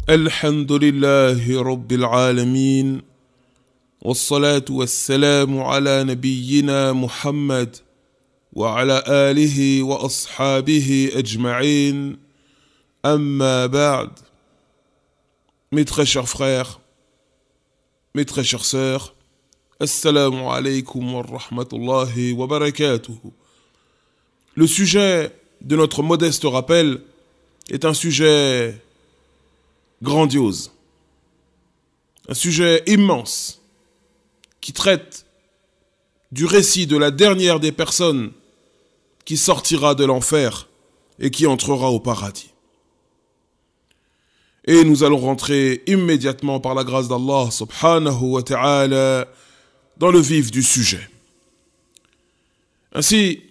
الحمد لله رب العالمين والصلاة والسلام على نبينا محمد وعلى آله وأصحابه أجمعين أما بعد. Mes très chers frères, mes très chères sœurs, Assalamu alaikum wa rahmatullahi wa barakatuh. Le sujet de notre modeste rappel est un sujet grandiose, un sujet immense qui traite du récit de la dernière des personnes qui sortira de l'enfer et qui entrera au paradis. Et nous allons rentrer immédiatement par la grâce d'Allah subhanahu wa ta'ala dans le vif du sujet. Ainsi,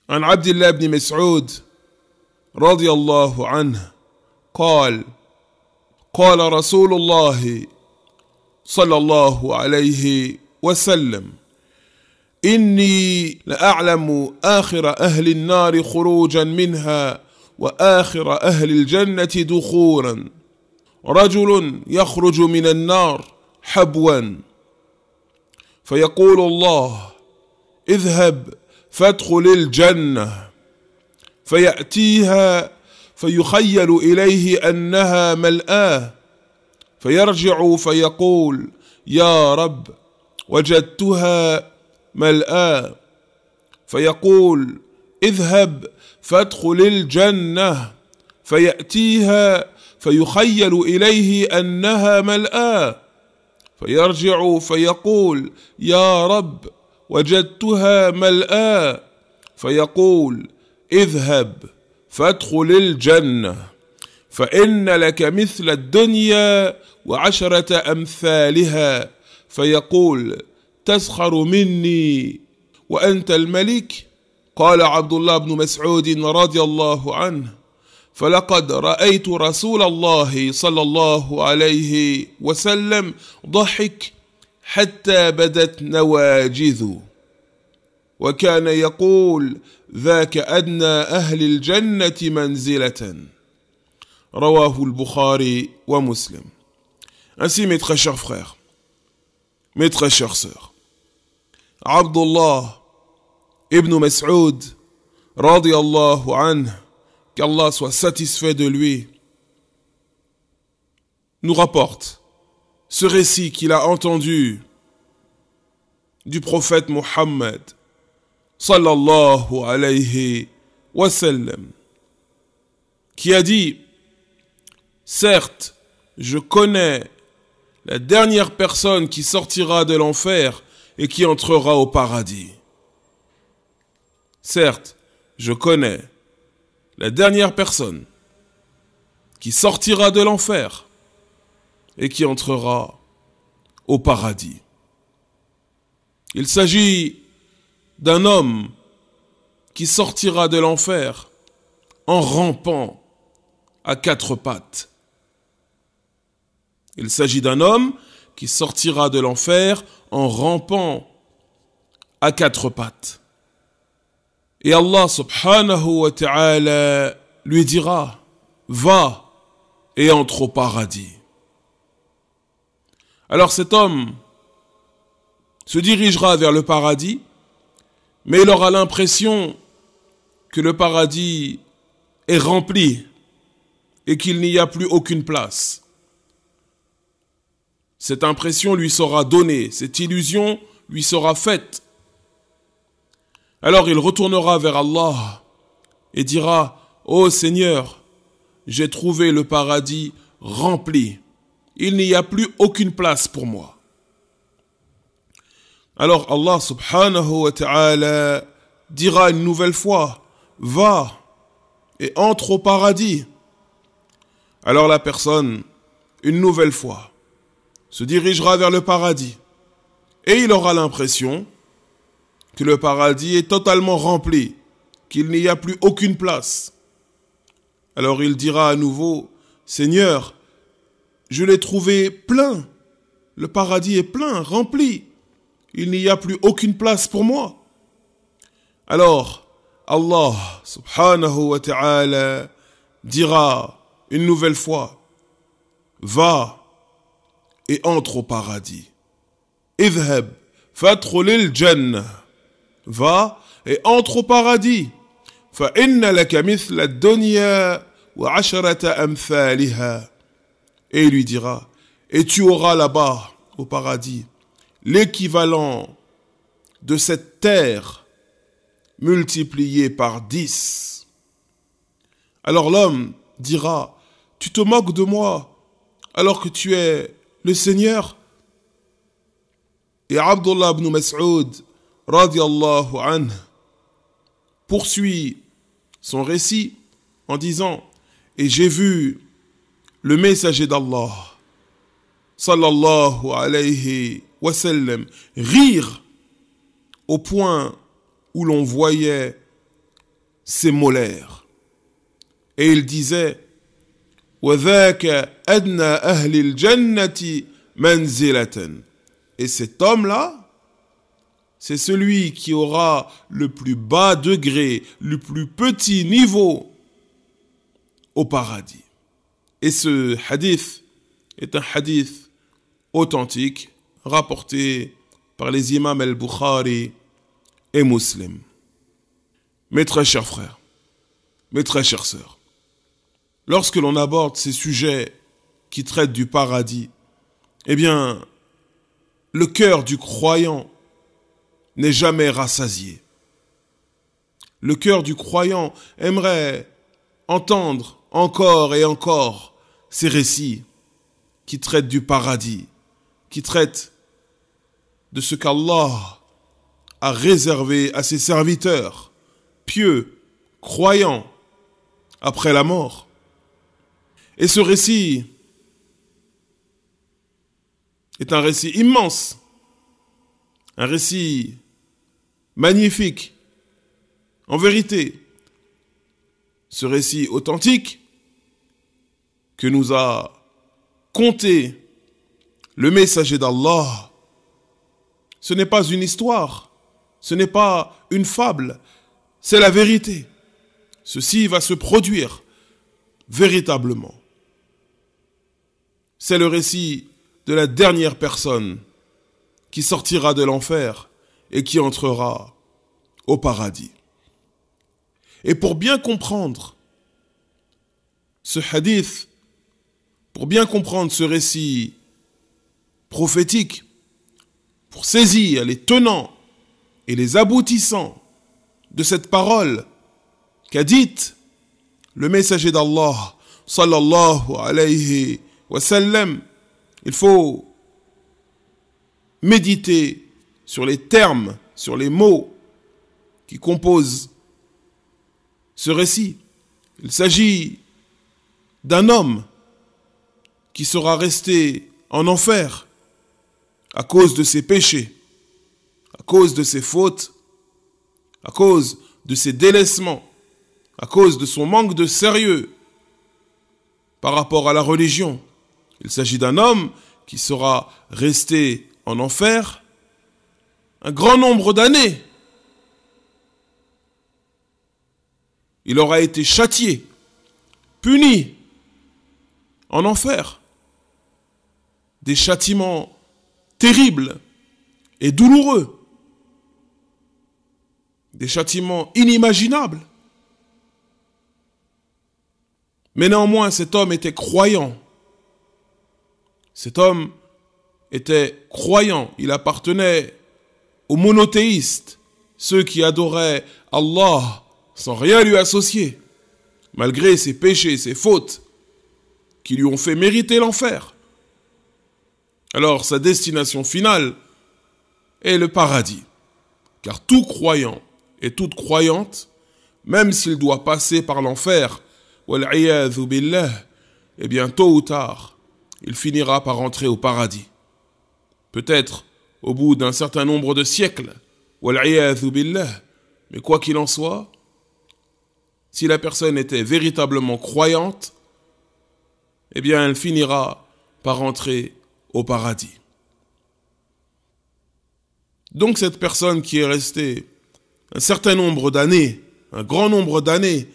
عن عبد الله بن مسعود رضي الله عنه قال قال رسول الله صلى الله عليه وسلم إني لأعلم آخر أهل النار خروجا منها وآخر أهل الجنة دخولا رجل يخرج من النار حبوا فيقول الله اذهب فادخل الجنة فيأتيها فيخيل إليه أنها ملآه فيرجع فيقول يا رب وجدتها ملآه فيقول اذهب فادخل الجنة فيأتيها فيخيل إليه أنها ملآه فيرجع فيقول يا رب وجدتها ملآه فيقول اذهب فادخل الجنة فإن لك مثل الدنيا وعشرة أمثالها فيقول تسخر مني وأنت الملك. قال عبد الله بن مسعود رضي الله عنه فلقد رأيت رسول الله صلى الله عليه وسلم ضحك حتى بدت نواجذه وكان يقول ذاك أدنى أهل الجنة منزلة رواه البخاري ومسلم. Ainsi, mes très chers frères, mes très chères sœurs, Abdullah ibn Mas'ud radiyallahu anhu, qu'Allah soit satisfait de lui, nous rapporte ce récit qu'il a entendu du prophète Muhammad sallallahu alayhi wa sallam, qui a dit: certes, je connais la dernière personne qui sortira de l'enfer et qui entrera au paradis. Certes, je connais la dernière personne qui sortira de l'enfer et qui entrera au paradis. Il s'agit d'un homme qui sortira de l'enfer en rampant à quatre pattes. Il s'agit d'un homme qui sortira de l'enfer en rampant à quatre pattes. Et Allah subhanahu wa ta'ala lui dira: va et entre au paradis. Alors cet homme se dirigera vers le paradis, mais il aura l'impression que le paradis est rempli et qu'il n'y a plus aucune place. Cette impression lui sera donnée, cette illusion lui sera faite. Alors il retournera vers Allah et dira: ô Seigneur, j'ai trouvé le paradis rempli. Il n'y a plus aucune place pour moi. Alors Allah subhanahu wa ta'ala dira une nouvelle fois: va et entre au paradis. Alors la personne, une nouvelle fois, se dirigera vers le paradis et il aura l'impression que le paradis est totalement rempli, qu'il n'y a plus aucune place. Alors il dira à nouveau: Seigneur, je l'ai trouvé plein, le paradis est plein, rempli, il n'y a plus aucune place pour moi. Alors Allah subhanahu wa ta'ala dira une nouvelle fois: va et entre au paradis. Idhab fadkhulil jannah. Va et entre au paradis. Fa inna laka mithla ad-dunya wa 'asharata amthaliha. Et il lui dira, et tu auras là-bas, au paradis, l'équivalent de cette terre multipliée par 10. Alors l'homme dira, tu te moques de moi alors que tu es le Seigneur. Et Abdullah ibn Mas'ud, radiallahu anhu, poursuit son récit en disant, et j'ai vu le messager d'Allah, sallallahu alayhi wa sallam, rire au point où l'on voyait ses molaires. Et il disait, وَذَاكَ أَدْنَى أَهْلِ الْجَنَّةِ مَنْزِلَةً. Et cet homme-là, c'est celui qui aura le plus bas degré, le plus petit niveau au paradis. Et ce hadith est un hadith authentique, rapporté par les imams al-Bukhari et Muslim. Mes très chers frères, mes très chères sœurs, lorsque l'on aborde ces sujets qui traitent du paradis, eh bien, le cœur du croyant n'est jamais rassasié. Le cœur du croyant aimerait entendre encore et encore ces récits qui traitent du paradis, qui traitent de ce qu'Allah a réservé à ses serviteurs, pieux, croyants, après la mort. Et ce récit est un récit immense, un récit magnifique. En vérité, ce récit authentique que nous a conté le messager d'Allah, ce n'est pas une histoire, ce n'est pas une fable, c'est la vérité. Ceci va se produire véritablement. C'est le récit de la dernière personne qui sortira de l'enfer et qui entrera au paradis. Et pour bien comprendre ce hadith, pour bien comprendre ce récit prophétique, pour saisir les tenants et les aboutissants de cette parole qu'a dite le messager d'Allah, sallallahu alayhi wa sallam, il faut méditer sur les termes, sur les mots qui composent ce récit. Il s'agit d'un homme qui sera resté en enfer à cause de ses péchés, à cause de ses fautes, à cause de ses délaissements, à cause de son manque de sérieux par rapport à la religion. Il s'agit d'un homme qui sera resté en enfer un grand nombre d'années. Il aura été châtié, puni en enfer. Des châtiments terribles et douloureux. Des châtiments inimaginables. Mais néanmoins, cet homme était croyant. Cet homme était croyant. Il appartenait aux monothéistes, ceux qui adoraient Allah sans rien lui associer, malgré ses péchés, ses fautes, qui lui ont fait mériter l'enfer. Alors sa destination finale est le paradis. Car tout croyant et toute croyante, même s'il doit passer par l'enfer, wal'iyadhu billah, eh bien tôt ou tard, il finira par entrer au paradis. Peut-être au bout d'un certain nombre de siècles, wal'iyadhu billah, mais quoi qu'il en soit, si la personne était véritablement croyante, eh bien elle finira par entrer au paradis. Donc cette personne qui est restée un certain nombre d'années, un grand nombre d'années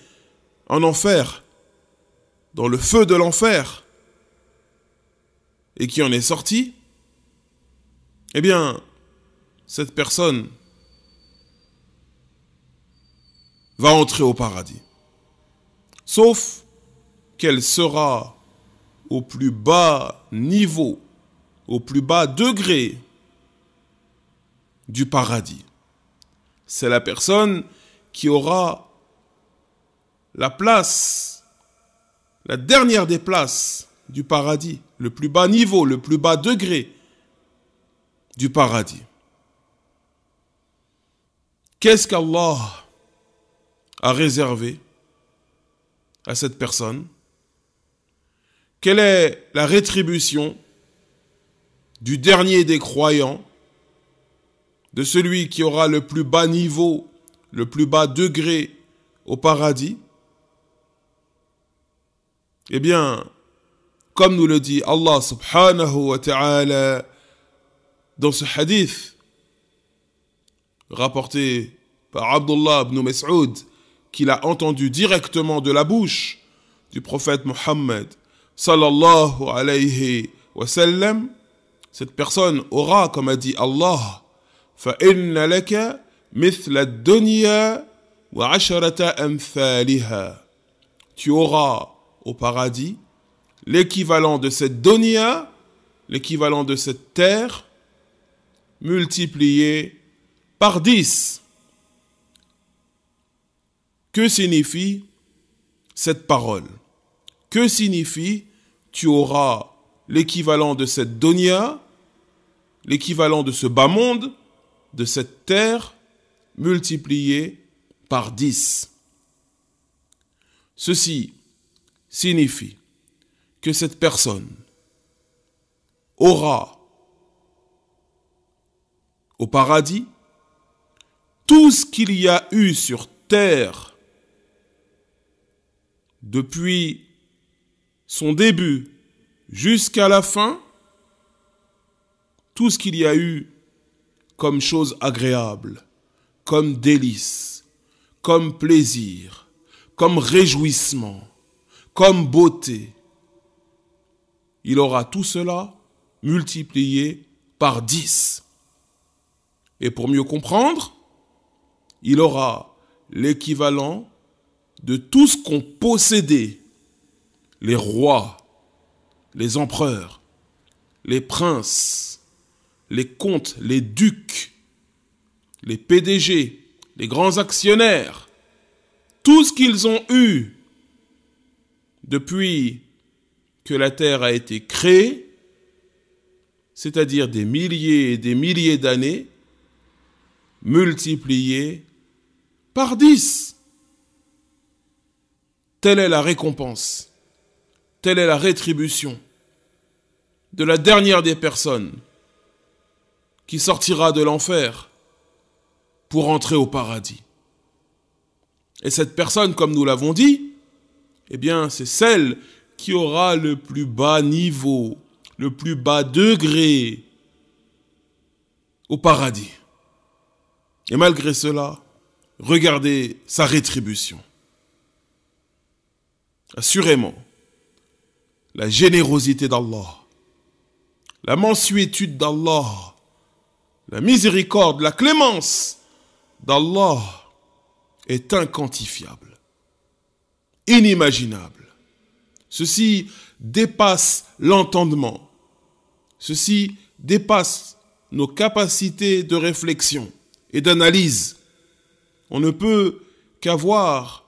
en enfer, dans le feu de l'enfer, et qui en est sorti, eh bien, cette personne va entrer au paradis. Sauf qu'elle sera au plus bas niveau, au plus bas degré du paradis. C'est la personne qui aura la place, la dernière des places du paradis, le plus bas niveau, le plus bas degré du paradis. Qu'est-ce qu'Allah a réservé à cette personne? Quelle est la rétribution du dernier des croyants, de celui qui aura le plus bas niveau, le plus bas degré au paradis? Eh bien, comme nous le dit Allah subhanahu wa ta'ala dans ce hadith rapporté par Abdullah ibn Mas'ud, qu'il a entendu directement de la bouche du prophète Mohammed sallallahu alayhi wa sallam, cette personne aura, comme a dit Allah, فَإِنَّ لَكَ مِثْلَ الدُّنْيَا وَعَشَرَةَ أَمْثَالِهَا. Tu auras au paradis l'équivalent de cette dunya, l'équivalent de cette terre, multiplié par 10. Que signifie cette parole? Que signifie tu auras l'équivalent de cette dunya, l'équivalent de ce bas monde, de cette terre, multiplié par 10. Ceci signifie que cette personne aura au paradis tout ce qu'il y a eu sur terre depuis son début jusqu'à la fin, tout ce qu'il y a eu comme chose agréable, comme délice, comme plaisir, comme réjouissement, comme beauté. Il aura tout cela multiplié par 10. Et pour mieux comprendre, il aura l'équivalent de tout ce qu'ont possédé les rois, les empereurs, les princes, les comtes, les ducs, les PDG, les grands actionnaires, tout ce qu'ils ont eu depuis que la terre a été créée, c'est-à-dire des milliers et des milliers d'années, multiplié par 10. Telle est la récompense, telle est la rétribution de la dernière des personnes qui sortira de l'enfer pour entrer au paradis. Et cette personne, comme nous l'avons dit, eh bien, c'est celle qui aura le plus bas niveau, le plus bas degré au paradis. Et malgré cela, regardez sa rétribution. Assurément, la générosité d'Allah, la mansuétude d'Allah, la miséricorde, la clémence d'Allah est inquantifiable, inimaginable. Ceci dépasse l'entendement. Ceci dépasse nos capacités de réflexion et d'analyse. On ne peut qu'avoir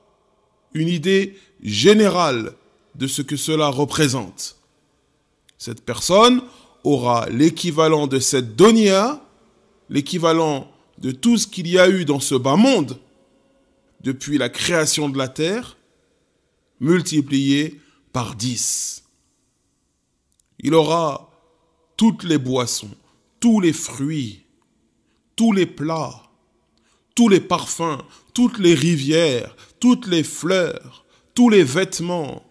une idée générale de ce que cela représente. Cette personne aura l'équivalent de cette dunya, l'équivalent de tout ce qu'il y a eu dans ce bas monde depuis la création de la terre, multiplié par 10. Il aura toutes les boissons, tous les fruits, tous les plats, tous les parfums, toutes les rivières, toutes les fleurs, tous les vêtements,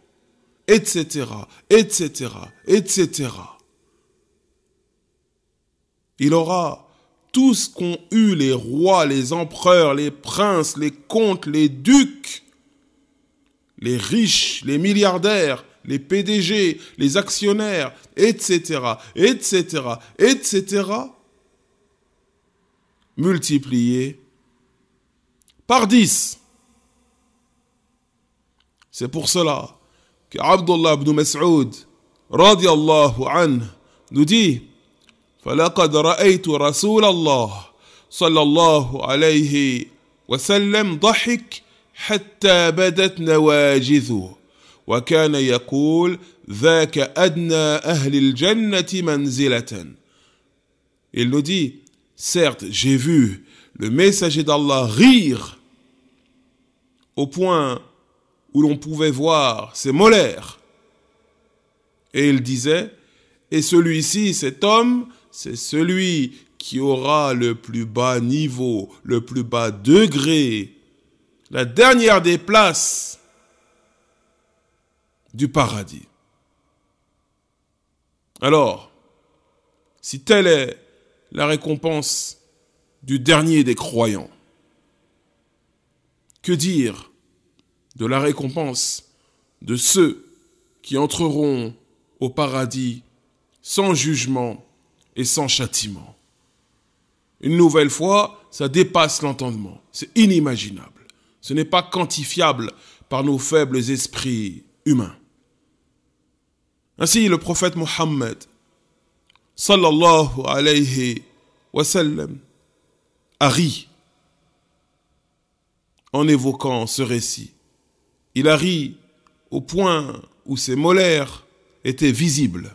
etc., etc., etc. Il aura tout ce qu'ont eu les rois, les empereurs, les princes, les comtes, les ducs, les riches, les milliardaires, les PDG, les actionnaires, etc., etc., etc., multiplié par 10. C'est pour cela que Abdullah ibn Mas'ud, radiyallahu anhu, nous dit فَلَقَدْ رَأَيْتُ رَسُولَ اللَّهِ صلى الله عليه وسلم ضحك حتى بدت نواجذه وكان يقول ذاك أدنى أهل الجنة منزلة. Il nous dit, certes, j'ai vu le messager d'Allah rire au point où l'on pouvait voir ses molaires. Et il disait, et celui-ci, cet homme, c'est celui qui aura le plus bas niveau, le plus bas degré, la dernière des places du paradis. Alors, si telle est la récompense du dernier des croyants, que dire de la récompense de ceux qui entreront au paradis sans jugement et sans châtiment? Une nouvelle fois, ça dépasse l'entendement. C'est inimaginable. Ce n'est pas quantifiable par nos faibles esprits humains. Ainsi, le prophète Mohammed, sallallahu alayhi wa sallam, a ri en évoquant ce récit. Il a ri au point où ses molaires étaient visibles.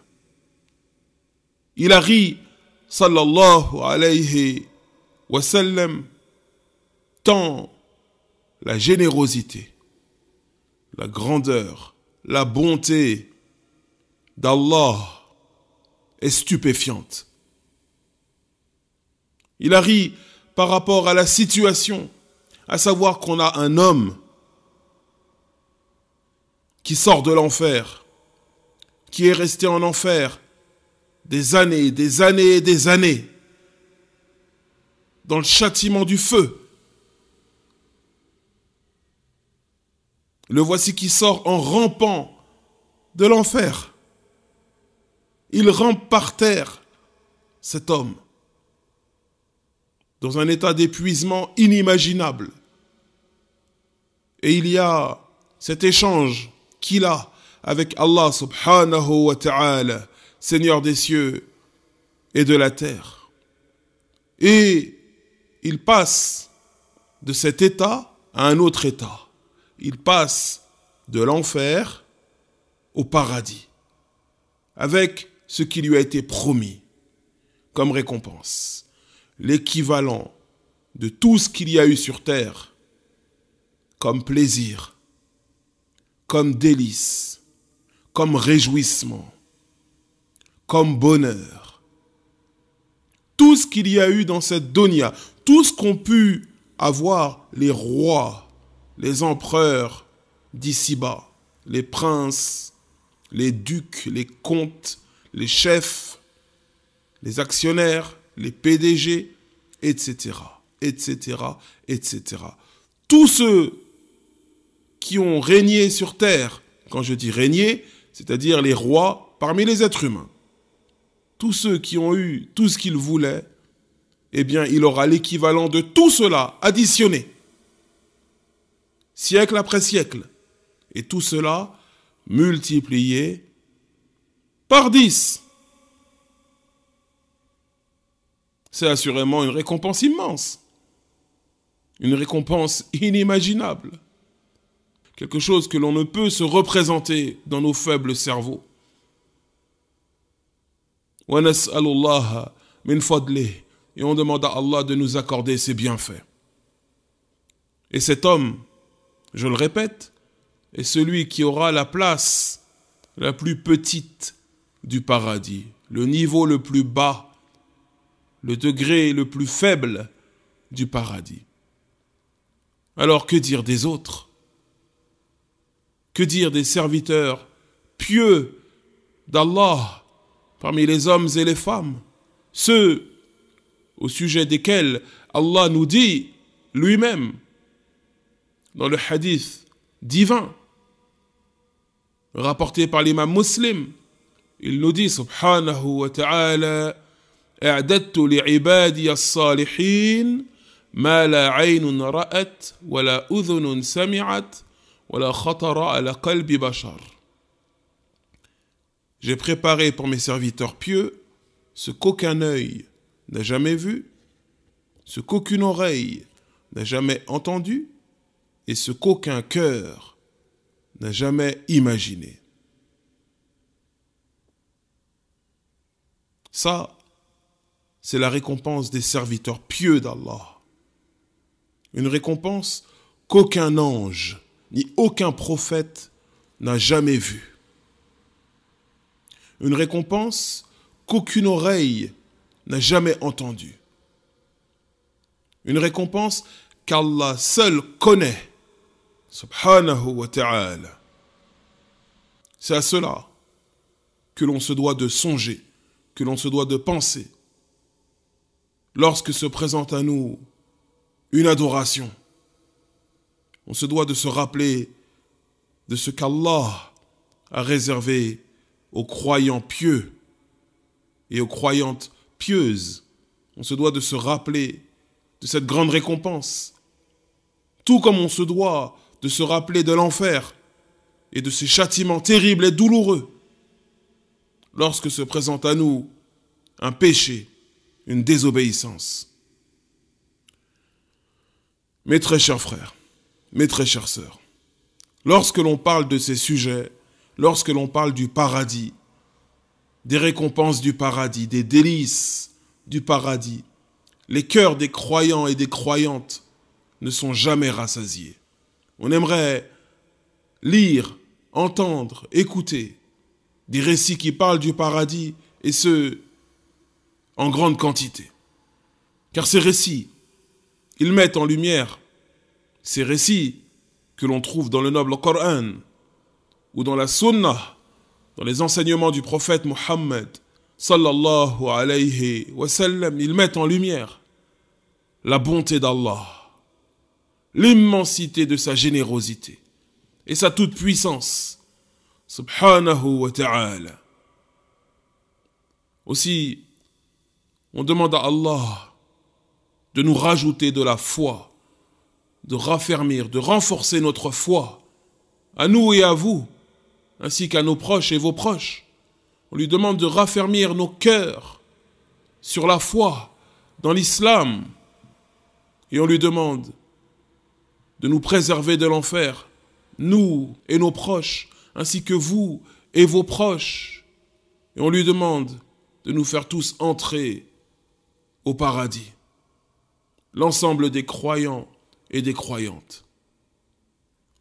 Il a ri, sallallahu alayhi wa sallam, tant la générosité, la grandeur, la bonté d'Allah est stupéfiante. Il a ri par rapport à la situation, à savoir qu'on a un homme qui sort de l'enfer, qui est resté en enfer des années, des années et des années, dans le châtiment du feu. Le voici qui sort en rampant de l'enfer. Il rampe par terre, cet homme, dans un état d'épuisement inimaginable. Et il y a cet échange qu'il a avec Allah subhanahu wa ta'ala, Seigneur des cieux et de la terre. Et il passe de cet état à un autre état. Il passe de l'enfer au paradis, avec ce qui lui a été promis comme récompense, l'équivalent de tout ce qu'il y a eu sur terre, comme plaisir, comme délice, comme réjouissement, comme bonheur. Tout ce qu'il y a eu dans cette dunya, tout ce qu'ont pu avoir les rois, les empereurs d'ici-bas, les princes, les ducs, les comtes, les chefs, les actionnaires, les PDG, etc., etc., etc. Tous ceux qui ont régné sur terre, quand je dis régner, c'est-à-dire les rois parmi les êtres humains, tous ceux qui ont eu tout ce qu'ils voulaient, eh bien, il aura l'équivalent de tout cela additionné, siècle après siècle, et tout cela multiplié par 10. C'est assurément une récompense immense, une récompense inimaginable, quelque chose que l'on ne peut se représenter dans nos faibles cerveaux. Wa nas'alullaha min fadlih, et on demande à Allah de nous accorder ses bienfaits. Et cet homme, je le répète, est celui qui aura la place la plus petite du paradis, le niveau le plus bas, le degré le plus faible du paradis. Alors que dire des autres? Que dire des serviteurs pieux d'Allah parmi les hommes et les femmes, ceux au sujet desquels Allah nous dit lui-même dans le hadith divin, rapporté par l'imam Muslim. Il nous dit, subhanahu wa ta'ala, أعددت لعبادي الصالحين ما لا عين رأت ولا أذن سمعت ولا خطر على قلب بشر. J'ai préparé pour mes serviteurs pieux ce qu'aucun œil n'a jamais vu, ce qu'aucune oreille n'a jamais entendu et ce qu'aucun cœur n'a jamais imaginé. Ça, c'est la récompense des serviteurs pieux d'Allah. Une récompense qu'aucun ange ni aucun prophète n'a jamais vue. Une récompense qu'aucune oreille n'a jamais entendue. Une récompense qu'Allah seul connaît, subhanahu wa ta'ala. C'est à cela que l'on se doit de songer, que l'on se doit de penser. Lorsque se présente à nous une adoration, on se doit de se rappeler de ce qu'Allah a réservé aux croyants pieux et aux croyantes pieuses. On se doit de se rappeler de cette grande récompense. Tout comme on se doit de se rappeler de l'enfer et de ses châtiments terribles et douloureux lorsque se présente à nous un péché, une désobéissance. Mes très chers frères, mes très chères sœurs, lorsque l'on parle de ces sujets, lorsque l'on parle du paradis, des récompenses du paradis, des délices du paradis, les cœurs des croyants et des croyantes ne sont jamais rassasiés. On aimerait lire, entendre, écouter des récits qui parlent du paradis, et ce, en grande quantité. Car ces récits, ils mettent en lumière ces récits que l'on trouve dans le noble Coran ou dans la Sunna, dans les enseignements du prophète Muhammad sallallahu alayhi wa sallam. Ils mettent en lumière la bonté d'Allah, l'immensité de sa générosité et sa toute-puissance, subhanahu wa ta'ala. Aussi, on demande à Allah de nous rajouter de la foi, de raffermir, de renforcer notre foi, à nous et à vous, ainsi qu'à nos proches et vos proches. On lui demande de raffermir nos cœurs sur la foi, dans l'islam, et on lui demande de nous préserver de l'enfer, nous et nos proches, ainsi que vous et vos proches. Et on lui demande de nous faire tous entrer au paradis, l'ensemble des croyants et des croyantes.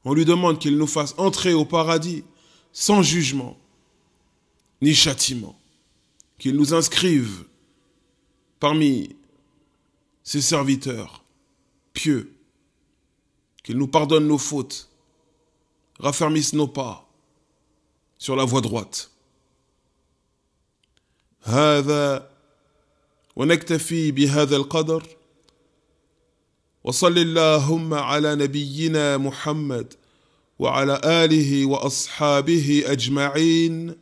On lui demande qu'il nous fasse entrer au paradis sans jugement ni châtiment, qu'il nous inscrive parmi ses serviteurs pieux, qu'il nous pardonne nos fautes, raffermisse nos pas sur la voie droite. هذا ونكتفي بهذا القدر وصل اللهم على نبينا محمد وعلى آله وأصحابه أجمعين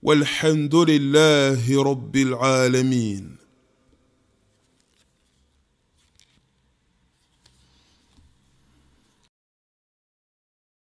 والحمد لله رب العالمين.